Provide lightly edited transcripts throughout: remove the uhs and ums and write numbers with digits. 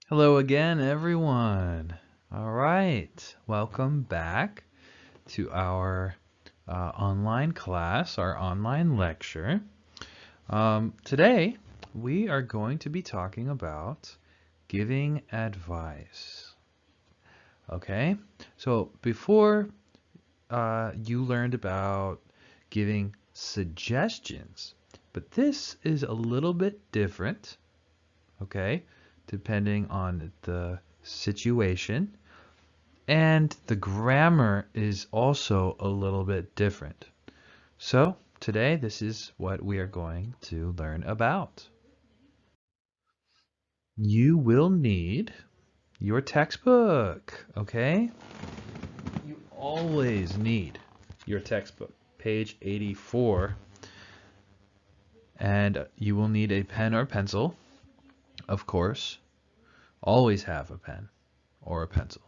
Hello again, everyone. All right, welcome back to our online class, our online lecture. Today, we are going to be talking about giving advice. Okay, so before you learned about giving suggestions, but this is a little bit different. Okay, depending on the situation. And the grammar is also a little bit different. So today, this is what we are going to learn about. You will need your textbook, okay? You always need your textbook, page 84. And you will need a pen or pencil, of course. Always have a pen or a pencil.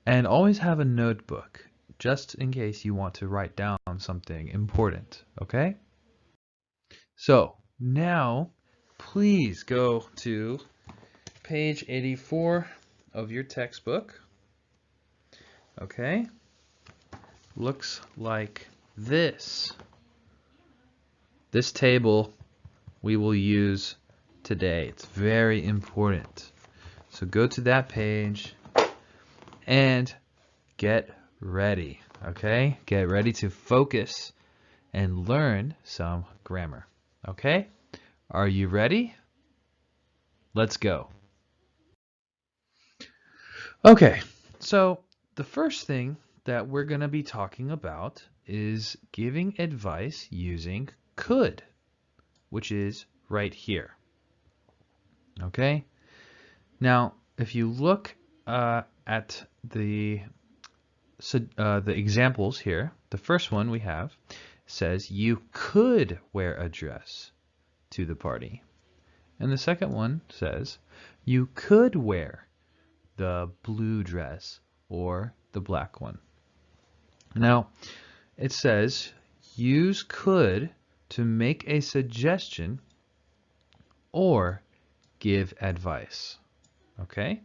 And always have a notebook, just in case you want to write down something important, okay? So now, please go to page 84 of your textbook. Okay? Looks like this. This table we will use today. It's very important. So go to that page and get ready. Okay? Get ready to focus and learn some grammar. Okay? Are you ready? Let's go. Okay, so the first thing that we're going to be talking about is giving advice using could, which is right here. Okay? Now, if you look at the examples here, the first one we have says you could wear a dress to the party. And the second one says you could wear the blue dress or the black one. Now, it says use could to make a suggestion or give advice. Okay?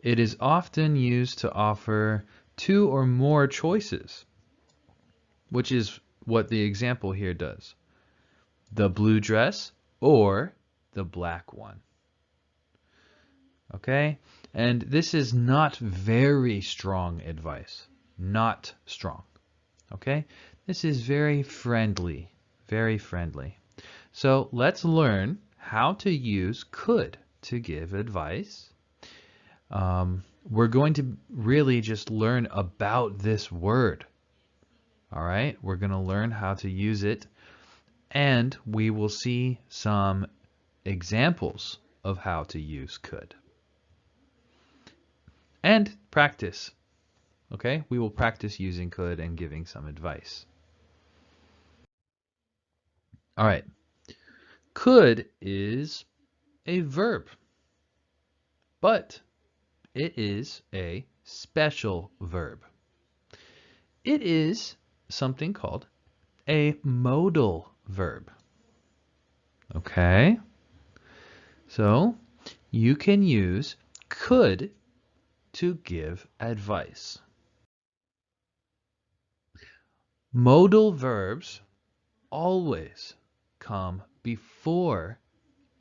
It is often used to offer two or more choices, which is what the example here does. The blue dress or the black one. Okay? And this is not very strong advice. Not strong. Okay? This is very friendly. Very friendly. So let's learn how to use could to give advice. We're going to really just learn about this word. All right? We're going to learn how to use it. And we will see some examples of how to use could. And practice. Okay? We will practice using could and giving some advice. All right. Could is a verb, but it is a special verb. It is something called a modal verb. Okay? So you can use could to give advice. Modal verbs always come before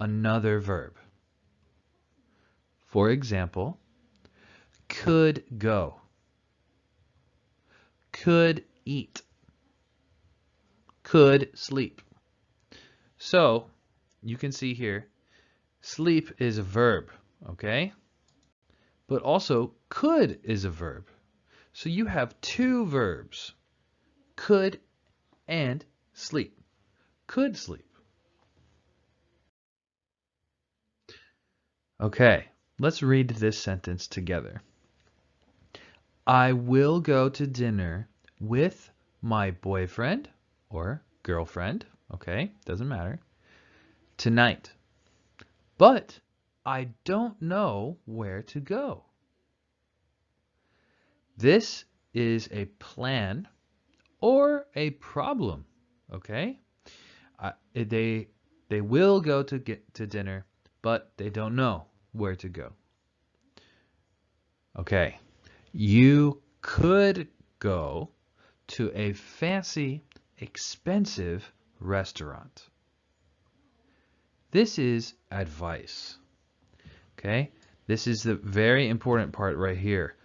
another verb. For example, could go, could eat, could sleep. So you can see here, sleep is a verb, okay? But also could is a verb. So you have two verbs, could and sleep. Could sleep. Okay, let's read this sentence together. I will go to dinner with my boyfriend or girlfriend, okay, doesn't matter, tonight. But I don't know where to go. This is a plan or a problem, okay? They will go to dinner, but they don't know. where to go. Okay, you could go to a fancy, expensive restaurant. This is advice. Okay, this is the very important part right here.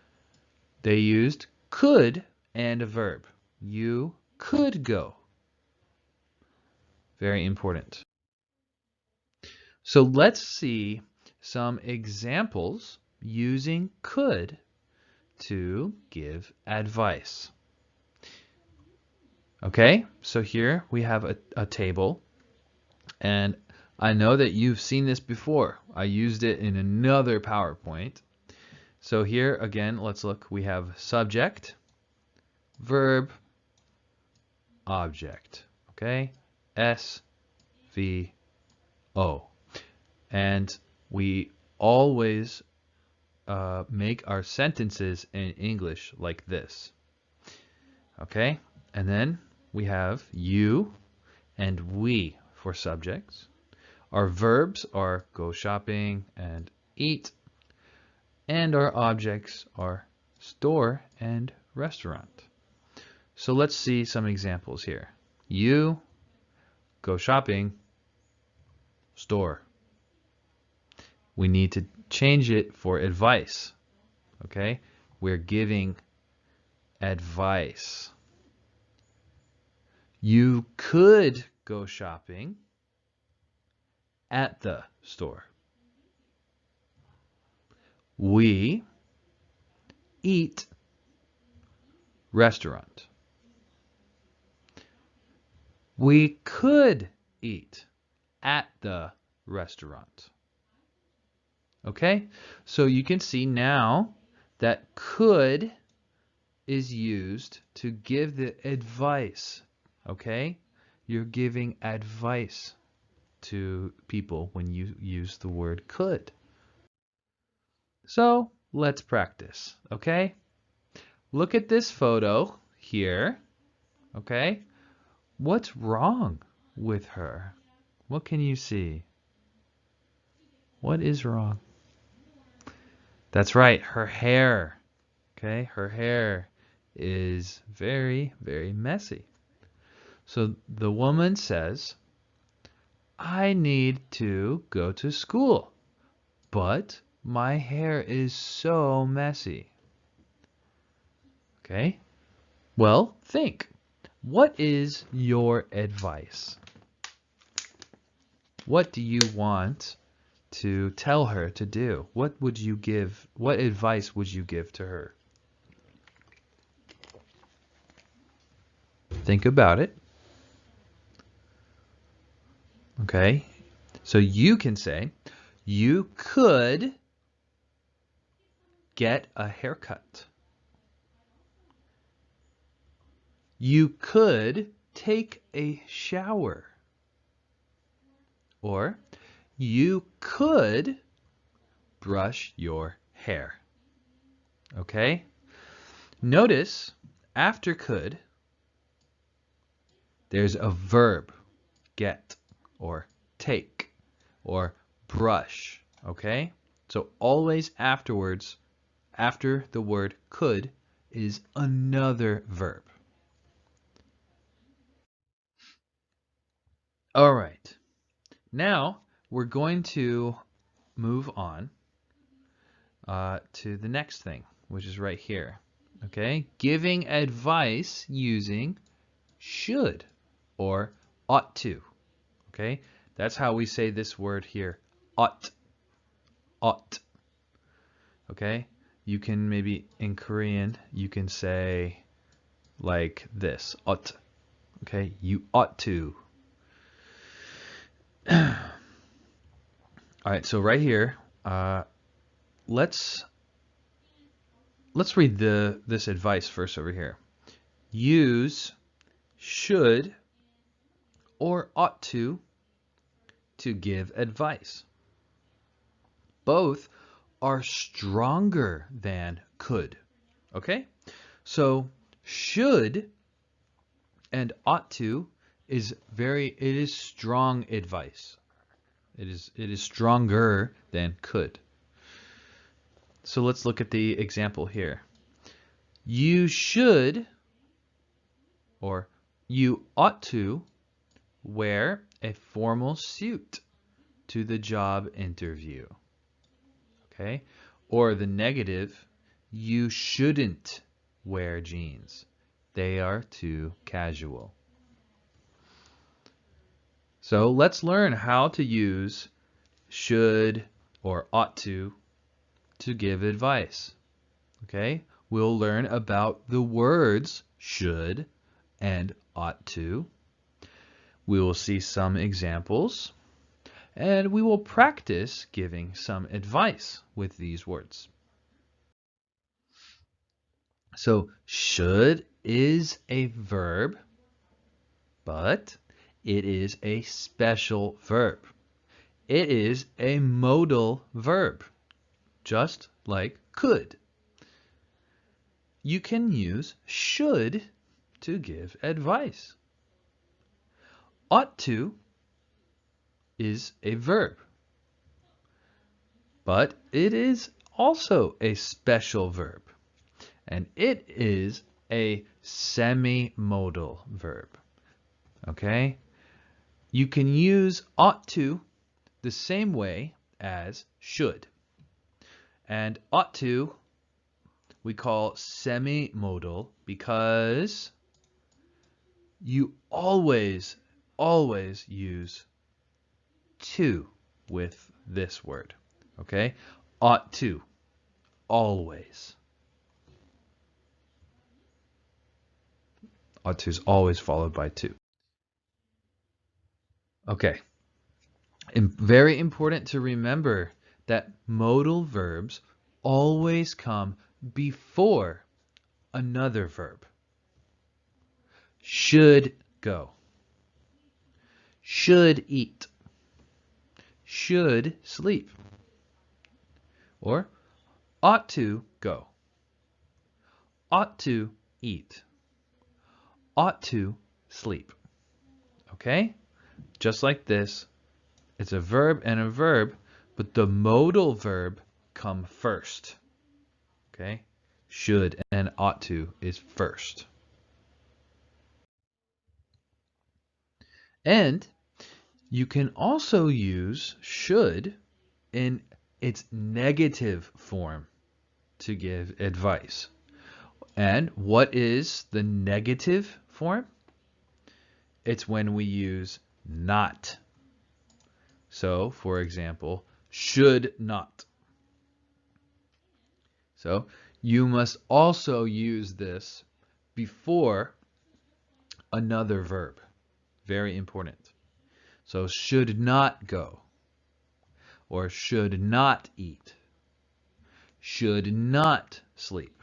They used could and a verb. You could go. Very important. So let's see some examples using could to give advice. Okay, so here we have a table, and I know that you've seen this before. I used it in another PowerPoint. So here again, let's look. We have subject, verb, object. Okay, S, V, O. And we always make our sentences in English like this. Okay, and then we have you and we for subjects. Our verbs are go shopping and eat, and our objects are store and restaurant. So let's see some examples here. You, go shopping, store. We need to change it for advice. Okay, we're giving advice. You could go shopping at the store. We eat restaurant. We could eat at the restaurant. Okay, so you can see now that could is used to give the advice. Okay, you're giving advice to people when you use the word could. So let's practice. Okay, look at this photo here. Okay, what's wrong with her? What can you see? What is wrong? That's right, her hair. Okay, her hair is very, very messy. So the woman says, I need to go to school, but my hair is so messy. Okay, well, think. What is your advice? What do you want to tell her to do? What advice would you give to her? Think about it. Okay, so you can say, you could get a haircut. You could take a shower. Or, you could brush your hair. Okay? Notice, after could, there's a verb, get, or take, or brush. Okay? So always afterwards, after the word could, is another verb. All right. Now we're going to move on to the next thing, which is right here. Okay? Giving advice using should or ought to. Okay? That's how we say this word here. Ought. Ought. Okay? You can maybe in Korean, you can say like this. Ought. Okay? You ought to. All right, so right here, let's read this advice first over here. Use should or ought to give advice. Both are stronger than could. Okay? So should and ought to it is strong advice. It is stronger than could. So let's look at the example here. You should, or you ought to, wear a formal suit to the job interview. Okay? Or the negative, you shouldn't wear jeans. They are too casual. So let's learn how to use should or ought to give advice. Okay? We'll learn about the words should and ought to. We will see some examples, and we will practice giving some advice with these words. So should is a verb, but it is a special verb. It is a modal verb, just like could. You can use should to give advice. Ought to is a verb, but it is also a special verb, and it is a semi-modal verb. Okay? You can use ought to the same way as should. And ought to we call semi-modal because you always use to with this word. Okay? Ought to. Always. Ought to is always followed by to. Okay. And very important to remember that modal verbs always come before another verb. Should go. Should eat. Should sleep. Or ought to go. Ought to eat. Ought to sleep. Okay? Just like this, it's a verb and a verb, but the modal verb come first. Okay? Should and ought to is first. And you can also use should in its negative form to give advice. And what is the negative form? It's when we use not. So, for example, should not. So, you must also use this before another verb. Very important. So, should not go. Or should not eat. Should not sleep.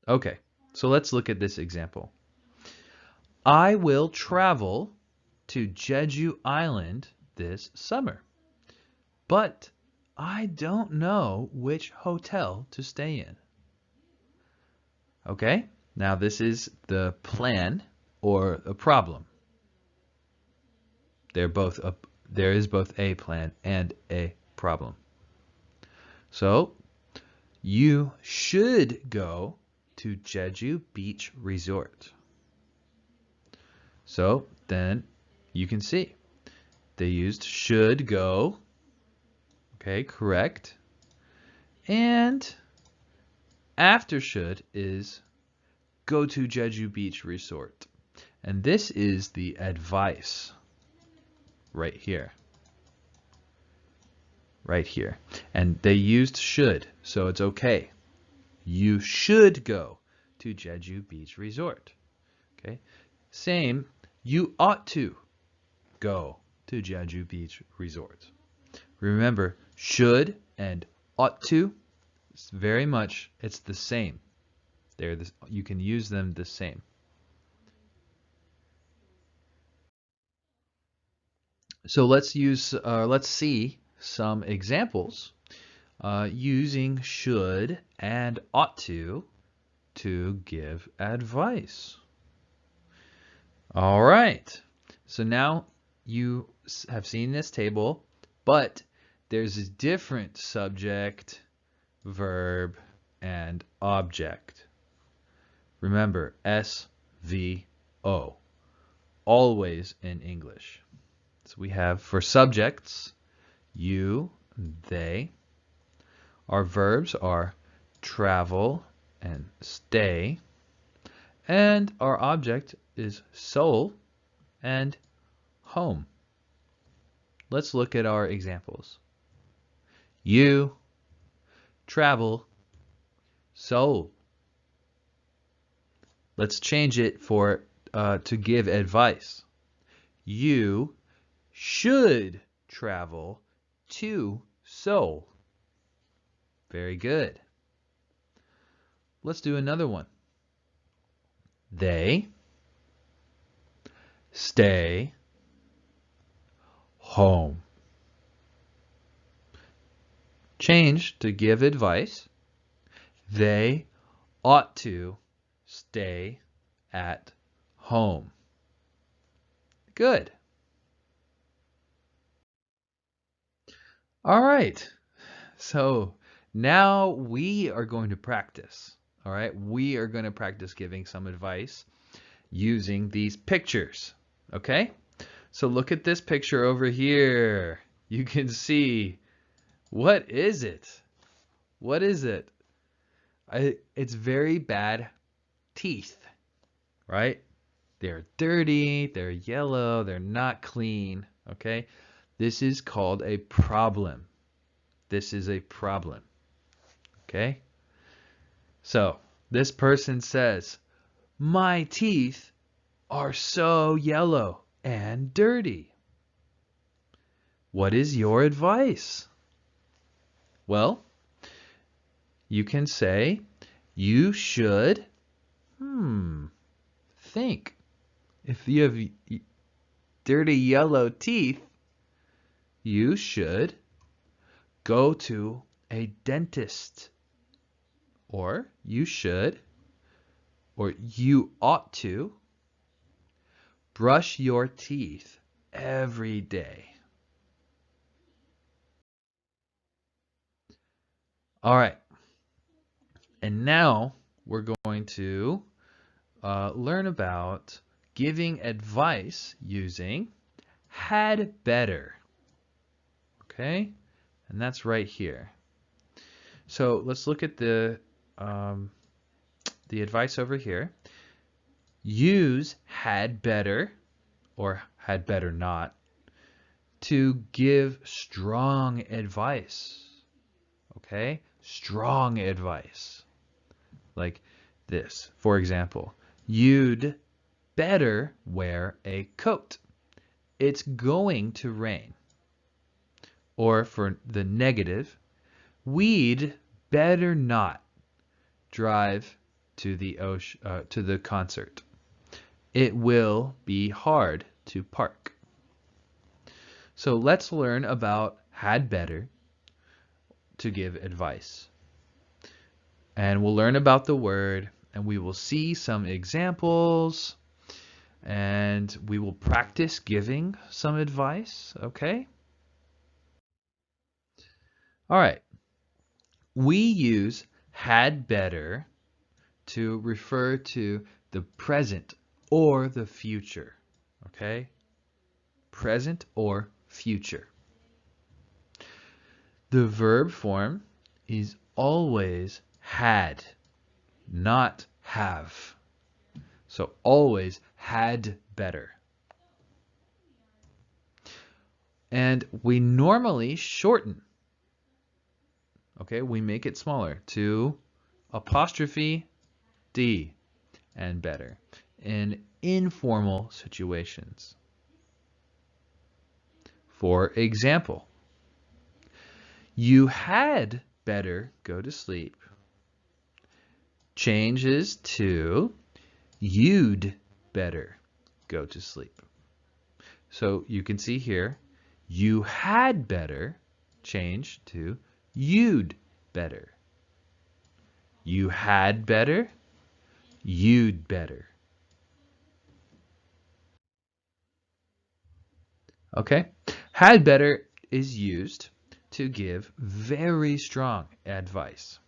Okay, so let's look at this example. I will travel to Jeju Island this summer, but I don't know which hotel to stay in. Okay, now this is the plan or a problem. There is both a plan and a problem. So, you should go to Jeju Beach Resort. So then you can see they used should go. Okay, correct. And after should is go to Jeju Beach Resort. And this is the advice right here. Right here. And they used should, so it's okay. You should go to Jeju Beach Resort. Okay. Same, you ought to go to Jeju Beach Resort. Remember, should and ought to, it's the same. You can use them the same. So let's see some examples using should and ought to give advice. All right. So now you have seen this table, but there's a different subject, verb, and object. Remember, SVO, always in English. So we have for subjects, you, they. Our verbs are travel and stay. And our object is Seoul and home. Let's look at our examples. You travel Seoul. Let's change it for to give advice. You should travel to Seoul. Very good. Let's do another one. They stay home. Change to give advice. They ought to stay at home. Good. All right. So now we are going to practice. All right. We are going to practice giving some advice using these pictures. Okay. So look at this picture over here. You can see, what is it? What is it? It's very bad teeth, right? They're dirty, they're yellow, they're not clean, okay? This is called a problem. This is a problem, okay? So this person says, my teeth are so yellow and dirty. What is your advice? Well, you can say, you should, think. If you have dirty yellow teeth, you should go to a dentist. Or you should, or you ought to, brush your teeth every day. All right. And now we're going to learn about giving advice using had better. Okay? And that's right here. So let's look at the advice over here. Use had better or had better not to give strong advice. Okay? Strong advice. Like this. For example, you'd better wear a coat. It's going to rain. Or for the negative, we'd better not drive to the concert. It will be hard to park. So let's learn about had better to give advice. And we'll learn about the word, and we will see some examples, and we will practice giving some advice, okay? All right. We use had better to refer to the present or the future, okay? Present or future. The verb form is always had, not have. So always had better. And we normally shorten. Okay, we make it smaller to apostrophe D and better in informal situations. For example, you had better go to sleep changes to you'd better go to sleep. So you can see here, you had better change to you'd better. You had better, you'd better. Okay, had better is used to give very strong advice?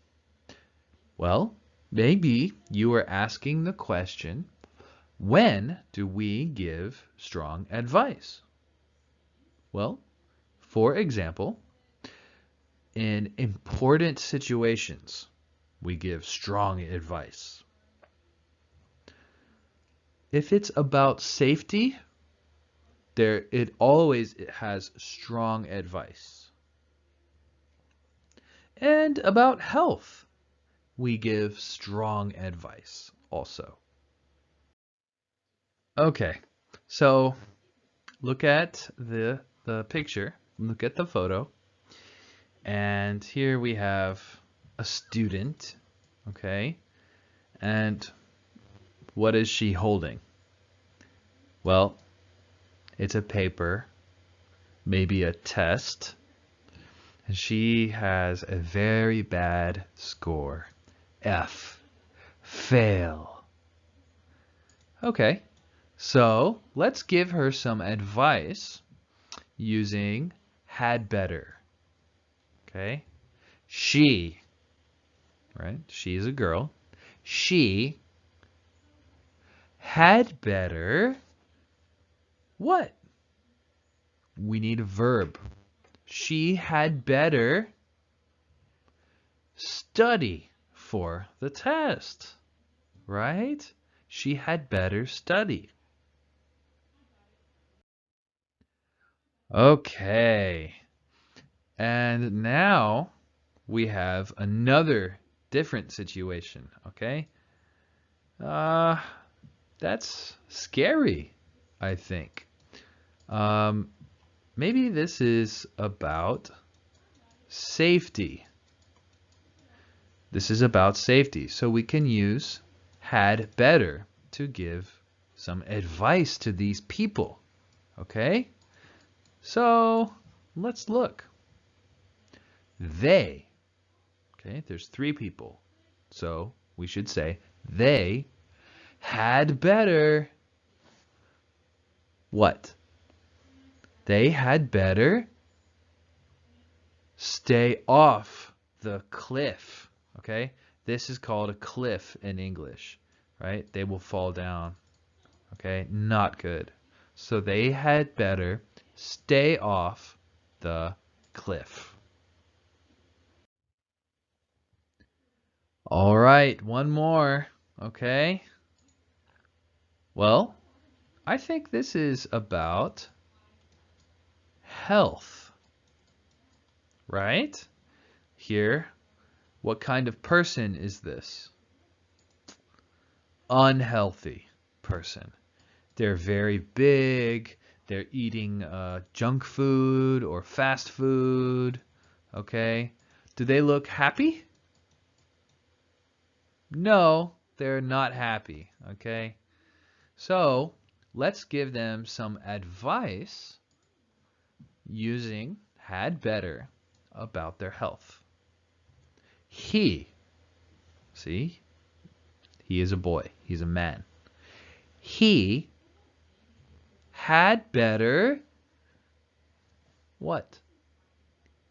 Well, maybe you are asking the question, when do we give strong advice? Well, for example, in important situations, we give strong advice. If it's about safety, it always has strong advice. And about health, we give strong advice also. Okay, so look at the picture, look at the photo, and here we have a student, okay, and what is she holding? Well, it's a paper, maybe a test, and she has a very bad score. F. Fail. Okay, so let's give her some advice using had better. Okay, she, right? She's a girl. She had better what? We need a verb. She had better study for the test, right? She had better study. Okay. And now we have another different situation, okay? That's scary, I think. Maybe this is about safety. This is about safety, so we can use had better to give some advice to these people, okay? So let's look. They, okay, there's three people, so we should say they had better what? They had better stay off the cliff. Okay? This is called a cliff in English, right? They will fall down. Okay? Not good. So they had better stay off the cliff. All right, one more. Okay? Well, I think this is about health, right? Here, what kind of person is this? Unhealthy person. They're very big. They're eating junk food or fast food. Okay? Do they look happy? No, they're not happy. Okay? So, let's give them some advice using had better about their health. He, see, he is a boy, he's a man. He had better what?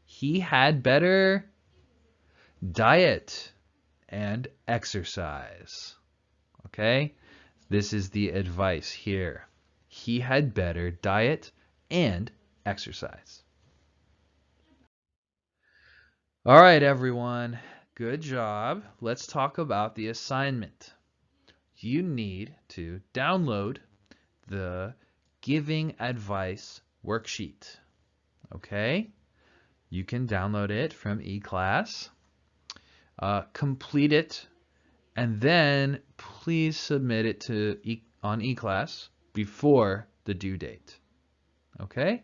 He had better diet and exercise. Okay? This is the advice here. He had better diet and exercise. All right, everyone. Good job. Let's talk about the assignment. You need to download the Giving Advice worksheet. Okay? You can download it from eClass. Complete it, and then please submit it to on eClass before the due date. Okay?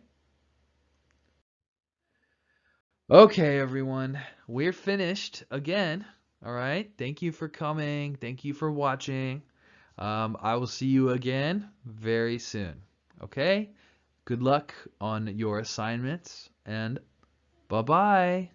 Okay, everyone, we're finished again. All right. Thank you for coming. Thank you for watching. I will see you again very soon. Okay? Good luck on your assignments, and bye-bye.